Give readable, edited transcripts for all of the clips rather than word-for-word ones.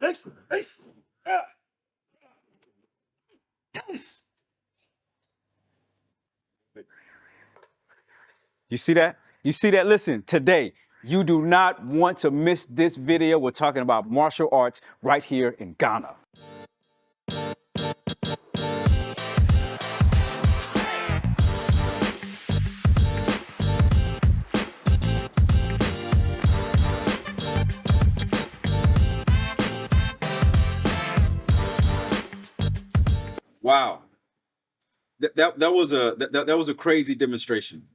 You see that? You see that? Listen, today, you do not want to miss this video. We're talking about martial arts right here in Ghana. Wow. That was a crazy demonstration.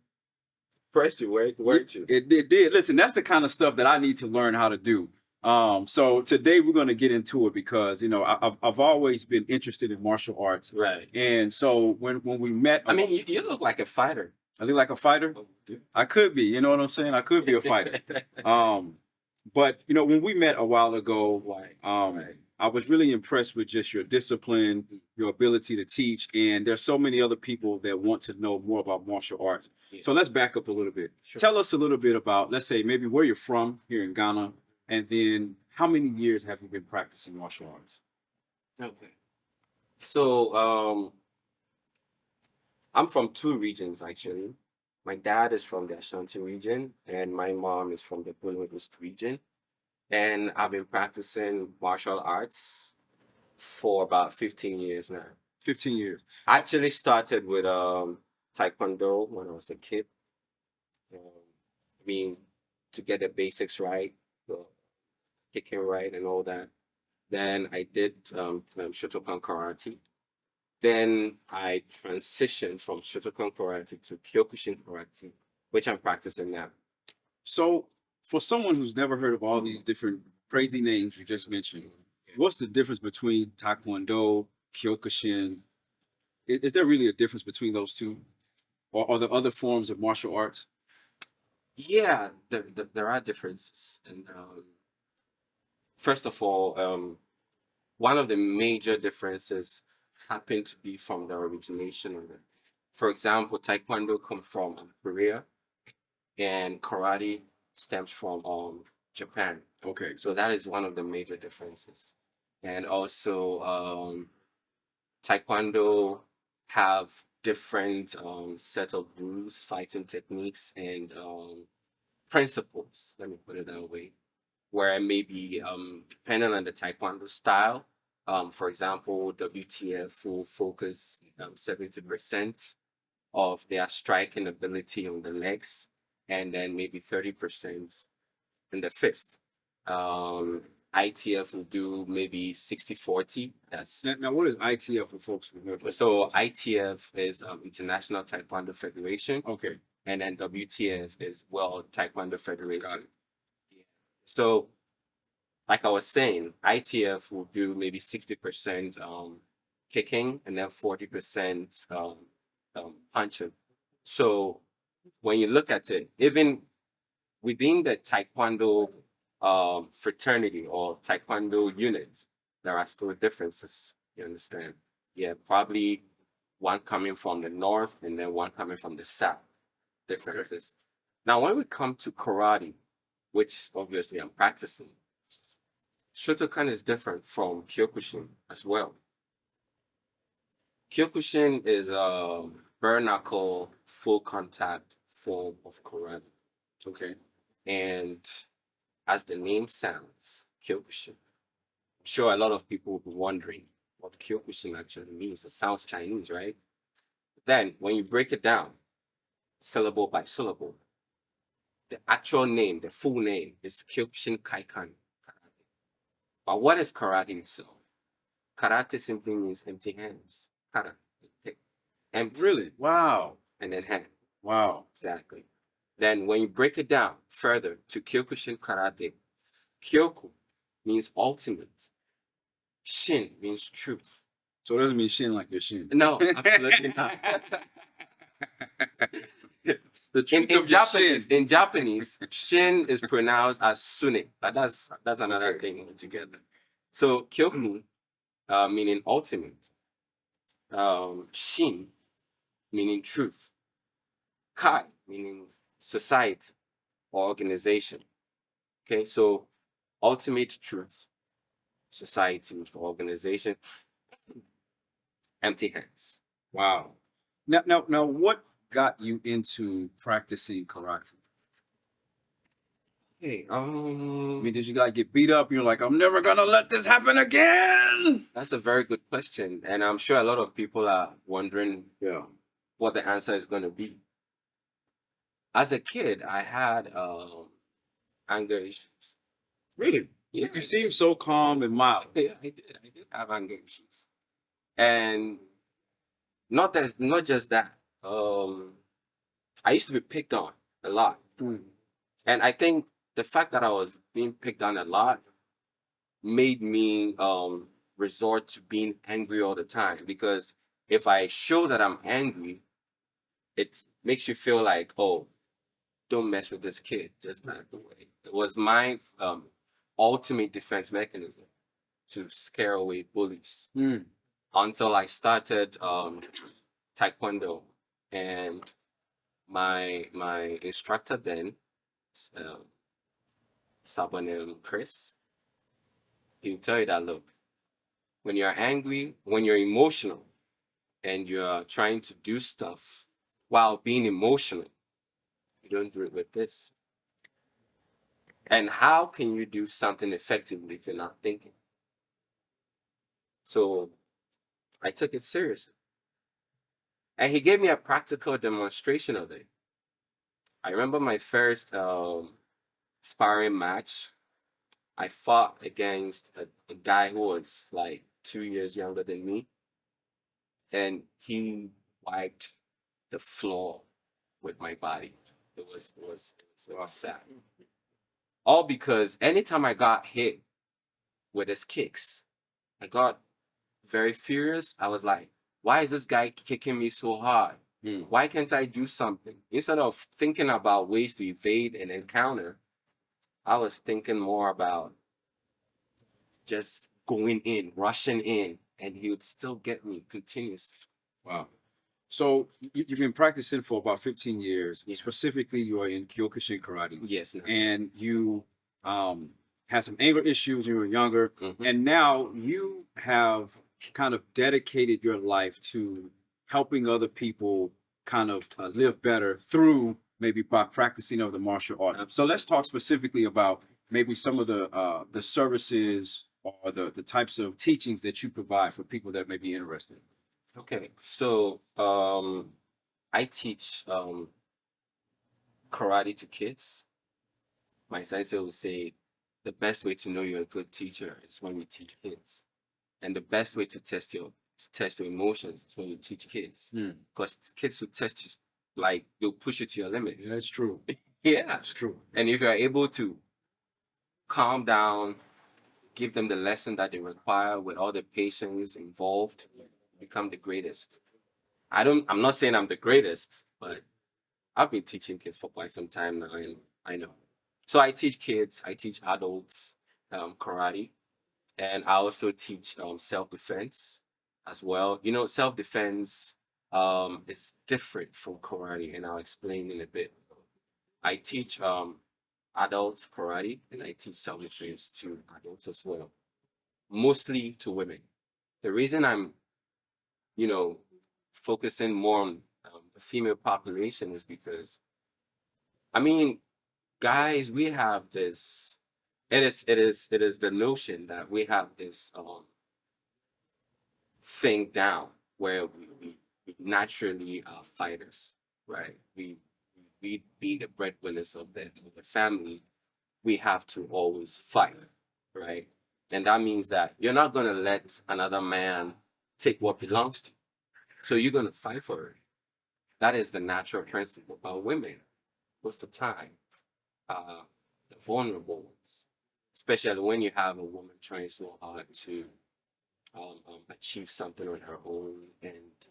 Pressed you, weren't you? It did. Listen, that's the kind of stuff that I need to learn how to do. So today we're going to get into it because, you know, I've always been interested in martial arts. Right. And so when we met, I mean, you look like a fighter. I look like a fighter. I could be, you know what I'm saying? I could be a fighter. But you know, when we met a while ago, I was really impressed with just your discipline, your ability to teach, and there's so many other people that want to know more about martial arts. Yeah. So let's back up a little bit. Sure. Tell us a little bit about, let's say, maybe where you're from here in Ghana, and then how many years have you been practicing martial arts? Okay. So I'm from two regions, actually. My dad is from the Ashanti region, and my mom is from the Bullied region. And I've been practicing martial arts for about 15 years now. 15 years. I actually started with Taekwondo when I was a kid. I mean, to get the basics right, kicking right and all that. Then I did Shotokan Karate. Then I transitioned from Shotokan Karate to Kyokushin Karate, which I'm practicing now. So, for someone who's never heard of all these different crazy names you just mentioned, what's the difference between Taekwondo, Kyokushin? Is there really a difference between those two? Or are there other forms of martial arts? Yeah, there are differences. And first of all, one of the major differences happen to be from the origination of it. For example, Taekwondo comes from Korea, and karate stems from Japan. Okay. So that is one of the major differences. And also, Taekwondo have different set of rules, fighting techniques, and principles. Let me put it that way. Where maybe depending on the Taekwondo style, for example, WTF will focus 70% of their striking ability on the legs, and then maybe 30% in the fist. ITF will do maybe 60-40. That's now what is ITF for folks who know? so ITF is International Taekwondo Federation. Okay. And then WTF is World Taekwondo Federation. Got it. Yeah. So, like I was saying, ITF will do maybe 60% kicking and then 40% punching. So when you look at it, even within the Taekwondo fraternity or Taekwondo units, there are still differences. You understand? Yeah, probably one coming from the north and then one coming from the south. Differences. Okay. Now, when we come to karate, which obviously I'm practicing, Shotokan is different from Kyokushin as well. Kyokushin is a bare knuckle, full contact form of karate. Okay. And as the name sounds, Kyokushin. I'm sure a lot of people will be wondering what Kyokushin actually means. It sounds Chinese, right? Then, when you break it down, syllable by syllable, the actual name, the full name, is Kyokushin Kaikan Karate. But what is karate itself? Karate simply means empty hands. Kara, empty. Really? Wow. And then hand. Wow. Exactly. Then when you break it down further to Kyokushin Karate, Kyoku means ultimate. Shin means truth. So it doesn't mean shin like your shin. No, absolutely not. In Japanese, shin is pronounced as sune, but that's another thing altogether. So Kyoku, meaning ultimate, shin, meaning truth, kai, meaning society or organization. Okay, so ultimate truth, society, organization, empty hands. Wow. Now, what got you into practicing karate? Hey, I mean, did you like get beat up? You're like, I'm never gonna let this happen again. that's a very good question, and I'm sure a lot of people are wondering Yeah. what the answer is going to be. As a kid, I had anger issues. Really? Yeah, You I seem did. so calm and mild. Yeah, I did. I did have anger issues, and not just that. I used to be picked on a lot, and I think the fact that I was being picked on a lot made me resort to being angry all the time, because if I show that I'm angry, it makes you feel like, oh, don't mess with this kid, just back away. It was my ultimate defense mechanism to scare away bullies, Mm. until I started taekwondo, and my instructor then, um, Sabonem Chris, he'll tell you that, look, when you're angry, when you're emotional, and you're trying to do stuff while being emotional, you don't do it with this. And how can you do something effectively if you're not thinking? So I took it seriously. And he gave me a practical demonstration of it. I remember my first sparring match. I fought against a guy who was like 2 years younger than me, and he wiped the floor with my body. It was sad. All because anytime I got hit with his kicks, I got very furious. I was like, why is this guy kicking me so hard? Why can't I do something? Instead of thinking about ways to evade and encounter, I was thinking more about just going in, rushing in, and he would still get me continuously. Wow. So you've been practicing for about 15 years. Yeah. Specifically, you're in Kyokushin karate. Yes. No. And you had some anger issues when you were younger. Mhm. And now you have kind of dedicated your life to helping other people kind of live better through maybe by practicing of the martial art. So let's talk specifically about maybe some of the services or the types of teachings that you provide for people that may be interested. Okay, so I teach karate to kids. My sensei would say the best way to know you're a good teacher is when you teach kids, and the best way to test your emotions is when you teach kids, because kids will test you, like they'll push you to your limit. Yeah, that's true. Yeah, That's true. and if you're able to calm down, give them the lesson that they require with all the patience involved, you become the greatest. I'm not saying I'm the greatest, but I've been teaching kids for quite some time now, and I know. So I teach kids, I teach adults karate, and I also teach self-defense as well. You know, self-defense is different from karate, and I'll explain in a bit. I teach adults karate, and I teach self-defense to adults as well, mostly to women. The reason I'm, you know, focusing more on the female population is because, I mean, guys, we have this. It is the notion that we have this thing down where we naturally are fighters, right? We be the breadwinners of the family. We have to always fight, right? And that means that you're not gonna let another man take what belongs to you. So you're gonna fight for it. That is the natural principle. But women, most of the time, uh, the vulnerable ones, especially when you have a woman trying so hard to achieve something on her own and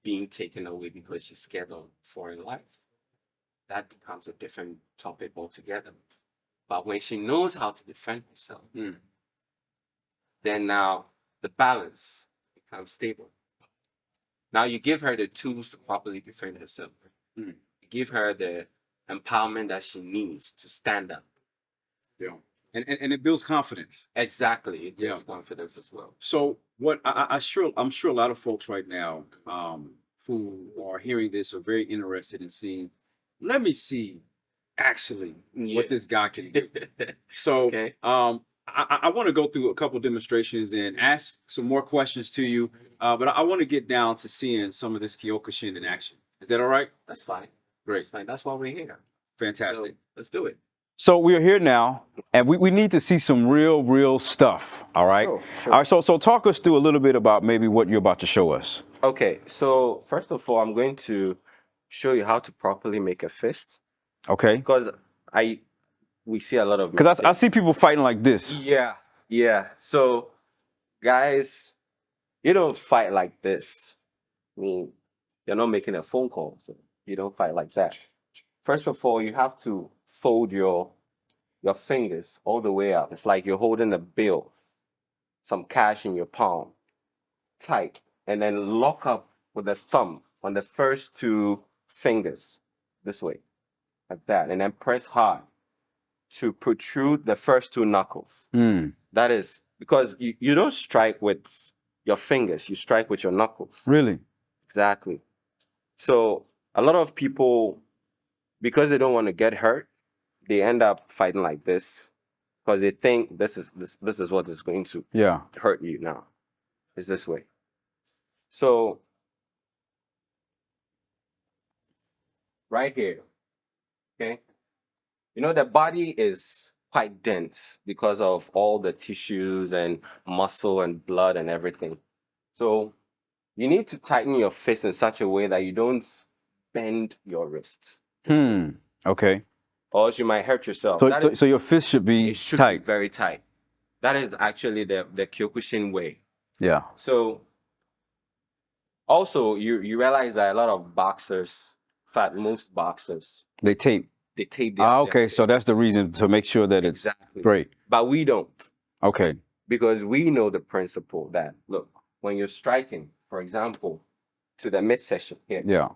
being taken away because she's scared of foreign life. That becomes a different topic altogether. But when she knows how to defend herself, then now the balance becomes stable. Now you give her the tools to properly defend herself. Mm. You give her the empowerment that she needs to stand up. Yeah. And it builds confidence. Exactly. It Yeah. gives confidence as well. So what I'm sure a lot of folks right now who are hearing this are very interested in seeing, let me see actually Yeah. what this guy can do. So Okay. I want to go through a couple demonstrations and ask some more questions to you, but I want to get down to seeing some of this Kyokushin in action. Is that all right? That's fine. Great. That's fine. That's why we're here. Fantastic. So let's do it. So we are here now, and we need to see some real stuff. All right. Sure. All right. So talk us through a little bit about maybe what you're about to show us. Okay. So first of all, I'm going to show you how to properly make a fist, Okay. because we see a lot of Because I see mistakes. people fighting like this. Yeah. So guys, you don't fight like this. I mean, you're not making a phone call, so you don't fight like that. First of all, you have to fold your fingers all the way up. It's like you're holding a bill, some cash in your palm, tight, and then lock up with the thumb on the first two fingers, this way, like that, and then press hard to protrude the first two knuckles. Mm, That is because you don't strike with your fingers, you strike with your knuckles. really? Exactly. So a lot of people, because they don't want to get hurt, they end up fighting like this because they think this is what is going to Yeah. hurt you now. It's this way. So right here, okay? You know, the body is quite dense because of all the tissues and muscle and blood and everything. So you need to tighten your fist in such a way that you don't bend your wrists. Okay. Or else you might hurt yourself. So your fist should be It should tight. be very tight. That is actually the Kyokushin way. Yeah. So also you realize that a lot of boxers, in fact most boxers, They tape. they tape their Okay. So that's the reason to make sure that it's exactly great. But we don't, Okay. because we know the principle that, look, when you're striking, for example, to the midsection here, Yeah.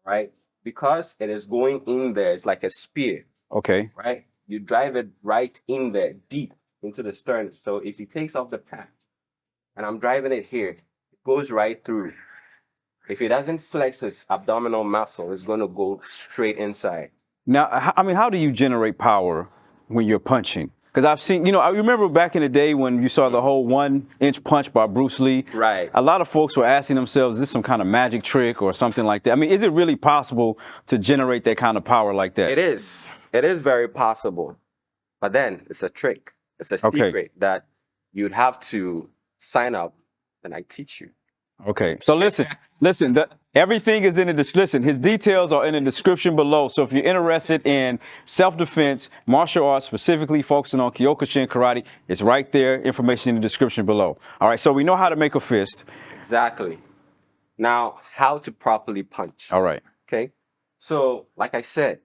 right? Because it is going in there, it's like a spear, Okay. right? You drive it right in there, deep into the sternum. So if he takes off the pad and I'm driving it here, it goes right through. If he doesn't flex his abdominal muscle, it's going to go straight inside. Now, I mean, how do you generate power when you're punching? Because I've seen, I remember back in the day when you saw the whole 1-inch punch by Bruce Lee. Right. A lot of folks were asking themselves, is this some kind of magic trick or something like that? I mean, is it really possible to generate that kind of power like that? It is. It is very possible. But then it's a trick. It's a secret that you'd have to sign up and I teach you. Okay. So listen, everything is in the description. His details are in the description below. So if you're interested in self-defense, martial arts, specifically focusing on Kyokushin karate, it's right there. Information in the description below. All right. So we know how to make a fist. Exactly. Now, how to properly punch. All right. Okay. So, like I said,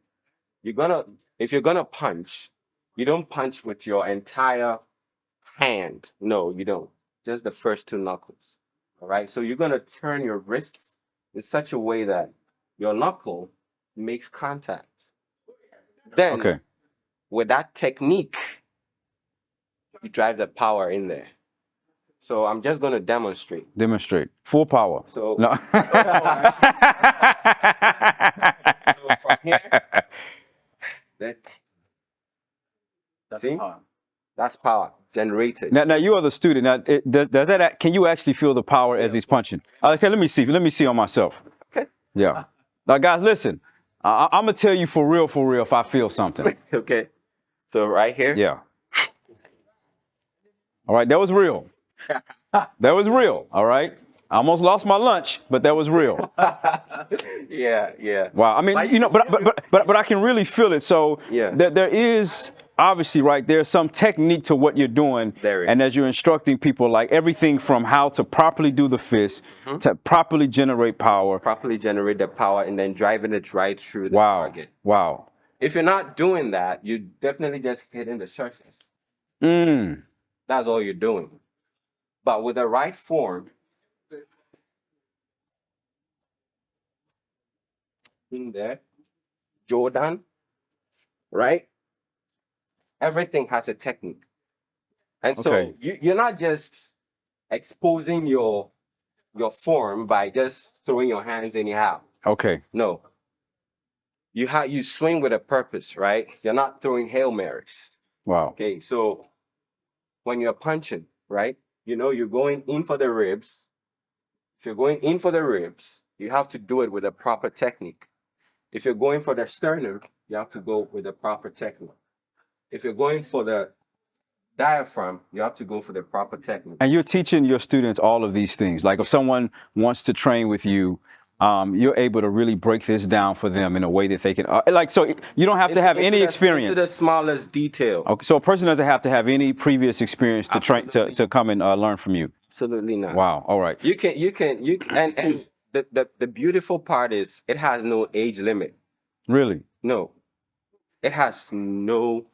if you're gonna punch, you don't punch with your entire hand. No, you don't. Just the first two knuckles. All right. So you're gonna turn your wrists in such a way that your knuckle makes contact. Then, with that technique, you drive the power in there. So I'm just gonna demonstrate. Demonstrate. Full power. So, no. So from here, see? That's power generated. Now you are the student. Now, does that? Can you actually feel the power as he's punching? Okay, let me see. Let me see on myself. Okay. Yeah. Now, guys, listen. I'm gonna tell you for real, if I feel something. Okay. So right here. Yeah. All right, that was real. That was real. All right. I almost lost my lunch, but that was real. Yeah. Wow. I mean, but I can really feel it. So yeah, there is obviously, right, there's some technique to what you're doing. There is. And as you're instructing people, like everything from how to properly do the fist, to properly generate power. Properly generate the power and then driving it right through the Wow. target. Wow. If you're not doing that, you're definitely just hitting the surface. That's all you're doing. But with the right form, in there, Jordan, right? Everything has a technique. And so Okay. you're not just exposing your form by just throwing your hands anyhow. Okay. No. You swing with a purpose, right? You're not throwing Hail Marys. Wow. Okay, so when you're punching, right? You're going in for the ribs. If you're going in for the ribs, you have to do it with a proper technique. If you're going for the sternum, you have to go with the proper technique. If you're going for the diaphragm, you have to go for the proper technique. And you're teaching your students all of these things. Like if someone wants to train with you, you're able to really break this down for them in a way that they can, so you don't have to have any experience. To the smallest detail. Okay, so a person doesn't have to have any previous experience to train to come and learn from you. Absolutely not. Wow. All right. You can, and the beautiful part is it has no age limit. Really? No, it has no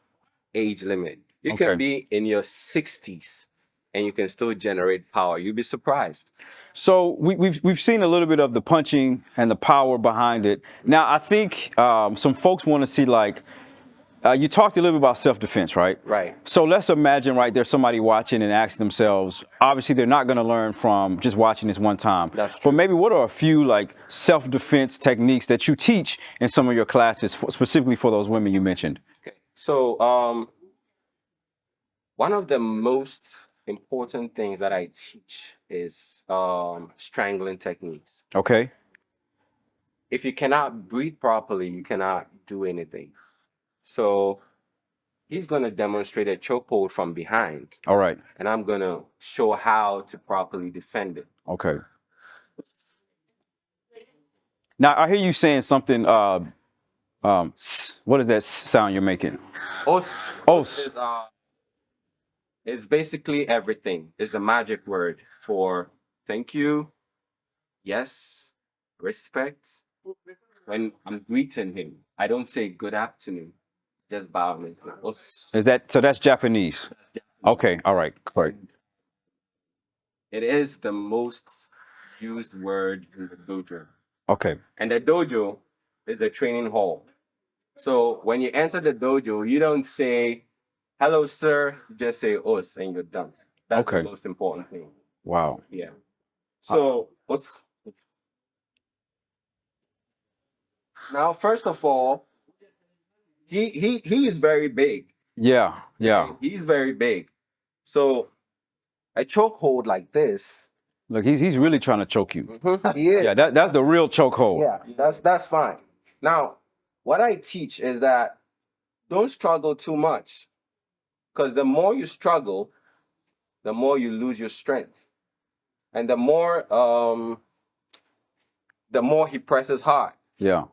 age limit. You Okay. can be in your 60s and you can still generate power. You'll be surprised. So we've seen a little bit of the punching and the power behind it. Now I think some folks want to see you talked a little bit about self-defense, right? Right. So let's imagine, right, there's somebody watching and asking themselves, obviously they're not going to learn from just watching this one time. That's true. But maybe what are a few self-defense techniques that you teach in some of your classes, specifically for those women you mentioned? Okay. So one of the most important things that I teach is strangling techniques. Okay. If you cannot breathe properly, you cannot do anything. So he's going to demonstrate a chokehold from behind. All right. And I'm going to show how to properly defend it. Okay. Now, I hear you saying something, what is that sound you're making? Os. Os. Is basically everything. It's a magic word for thank you, yes, respect. When I'm greeting him, I don't say good afternoon. Just bow and say os. So that's Japanese? Okay, all right, correct. It is the most used word in the dojo. Okay. And the dojo is the training hall. So when you enter the dojo, you don't say, hello, sir, you just say os and you're done. That's Okay. the most important thing. Wow. Yeah. So os. Now, first of all, he is very big. Yeah, yeah. He's very big. So a chokehold like this. Look, he's really trying to choke you. He is. Yeah, that's the real chokehold. Yeah, that's fine. Now, what I teach is that don't struggle too much. Because the more you struggle, the more you lose your strength. And the more he presses hard. Yeah.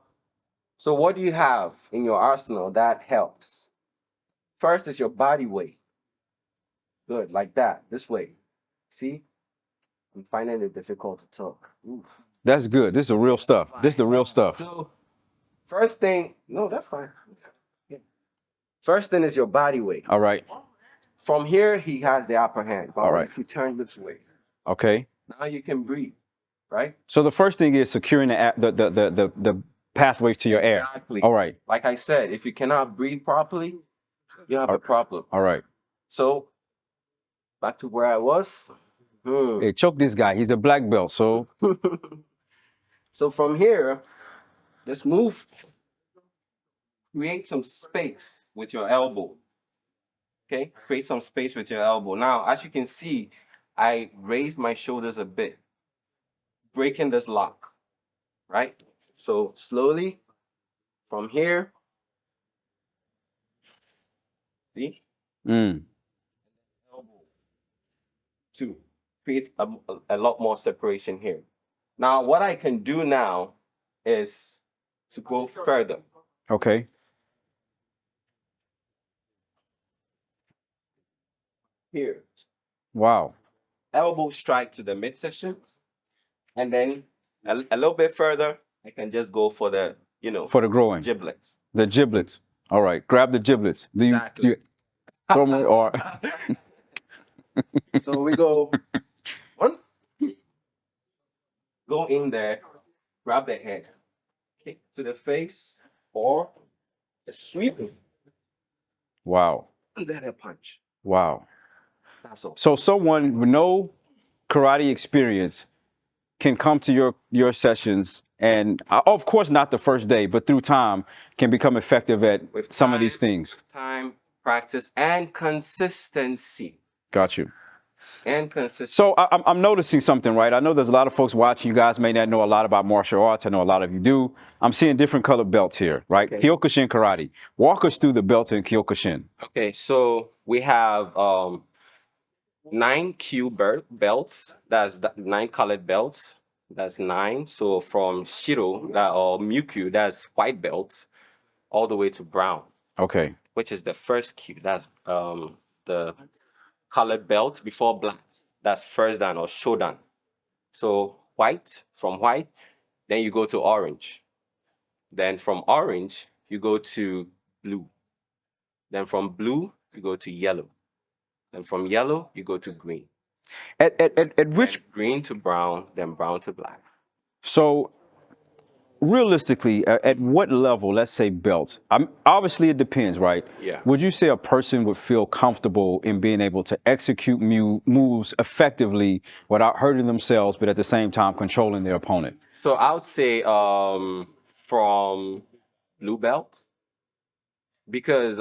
So what do you have in your arsenal that helps? First is your body weight. Good, like that, this way. See? I'm finding it difficult to talk. Oof. That's good. This is the real stuff. This is the real stuff. So, first thing, no, that's fine. Yeah. First thing is your body weight. All right. From here, he has the upper hand. But All right. if you turn this way, Okay. now you can breathe, right? So the first thing is securing the pathways to your air. Exactly. All right. Like I said, if you cannot breathe properly, you have a problem. All right. So, back to where I was. Hey, choke this guy. He's a black belt, so. So from here, let's move. Create some space with your elbow. Okay? Create some space with your elbow. Now, as you can see, I raised my shoulders a bit, breaking this lock, right? So slowly, from here, see? Mm. Elbow. To create a lot more separation here. Now, what I can do now is to go further. Okay. Here. Wow. Elbow strike to the midsection. And then a little bit further, I can just go for the, For the groin. giblets. The giblets. All right. Grab the giblets. Do you throw me or? So we go one. Go in there, grab the head, kick to the face, or a sweep. Wow. then a punch. Wow. That's all. So someone with no karate experience can come to your sessions and of course not the first day, but through time can become effective at With some of time, these things. Time, practice, and consistency. Got you. And consistency. So I'm noticing something, right? I know there's a lot of folks watching. You guys may not know a lot about martial arts. I know a lot of you do. I'm seeing different colored belts here, right? Okay. Kyokushin karate. Walk us through the belts in Kyokushin. Okay, so we have 9 belts. That's 9 colored belts. That's 9. So from Shiro or Mukyu, that's white belts, all the way to brown. Okay. Which is the first Q. That's the colored belt before black. That's first dan or shodan. So white, from white, then you go to orange. Then from orange, you go to blue. Then from blue, you go to yellow. And from yellow, you go to green. At which then green to brown, then brown to black. So realistically, at what level, let's say belt, obviously it depends, right? Yeah. Would you say a person would feel comfortable in being able to execute moves effectively without hurting themselves, but at the same time controlling their opponent? So I would say from blue belt, because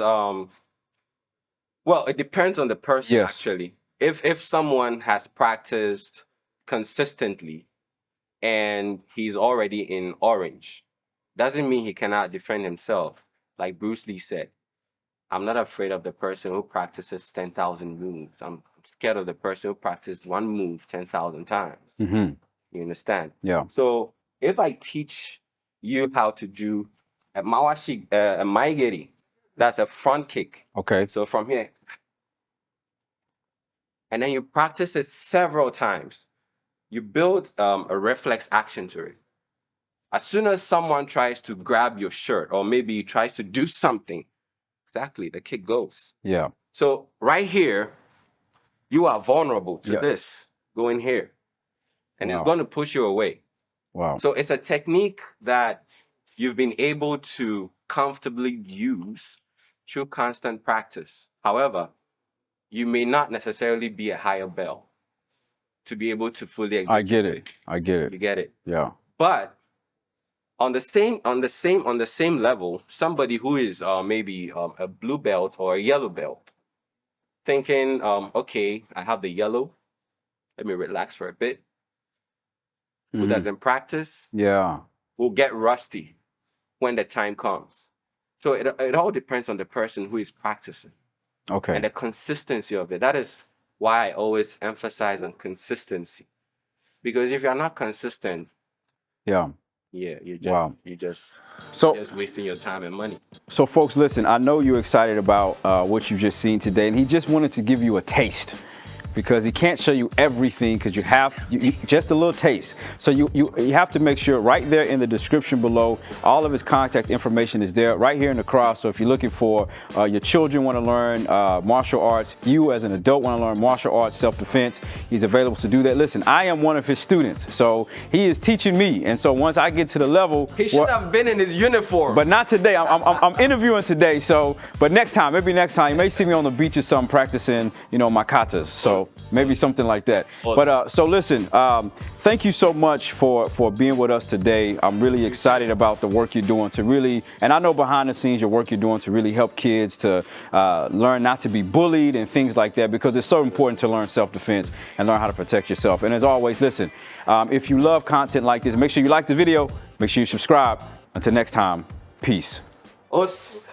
well, it depends on the person. Yes. Actually. If someone has practiced consistently and he's already in orange, doesn't mean he cannot defend himself. Like Bruce Lee said, I'm not afraid of the person who practices 10,000 moves. I'm scared of the person who practices one move 10,000 times. Mm-hmm. You understand? Yeah. So if I teach you how to do a maigeri, that's a front kick. Okay. So from here, and then you practice it several times, you build a reflex action to it. As soon as someone tries to grab your shirt or maybe tries to do something, exactly, the kick goes. Yeah. So right here, you are vulnerable to this going here. And it's going to push you away. Wow. So it's a technique that you've been able to comfortably use through constant practice. However, you may not necessarily be a higher belt to be able to fully execute. I get it. I get it. You get it. Yeah. But on the same level, somebody who is maybe a blue belt or a yellow belt, thinking, okay, I have the yellow, let me relax for a bit. Who doesn't practice? Yeah. Will get rusty when the time comes. So it all depends on the person who is practicing. Okay. And the consistency of it. That is why I always emphasize on consistency. Because if you're not consistent, you're just wasting your time and money. So folks, listen, I know you're excited about what you've just seen today, and he just wanted to give you a taste, because he can't show you everything, because you have just a little taste. So you have to make sure right there in the description below, all of his contact information is there right here in the cross. So if you're looking for your children want to learn martial arts, you as an adult want to learn martial arts, self-defense, he's available to do that. Listen, I am one of his students, so he is teaching me. And so once I get to the level, he should have been in his uniform. But not today. I'm interviewing today. So, but next time, maybe next time, you may see me on the beach or something practicing, my katas. So maybe something like that. But so listen, thank you so much for being with us today. I'm really excited about the work you're doing to really, and I know behind the scenes your work you're doing to really help kids to learn not to be bullied and things like that, because it's so important to learn self-defense and learn how to protect yourself. And as always, listen, if you love content like this, make sure you like the video, make sure you subscribe. Until next time, peace. Us.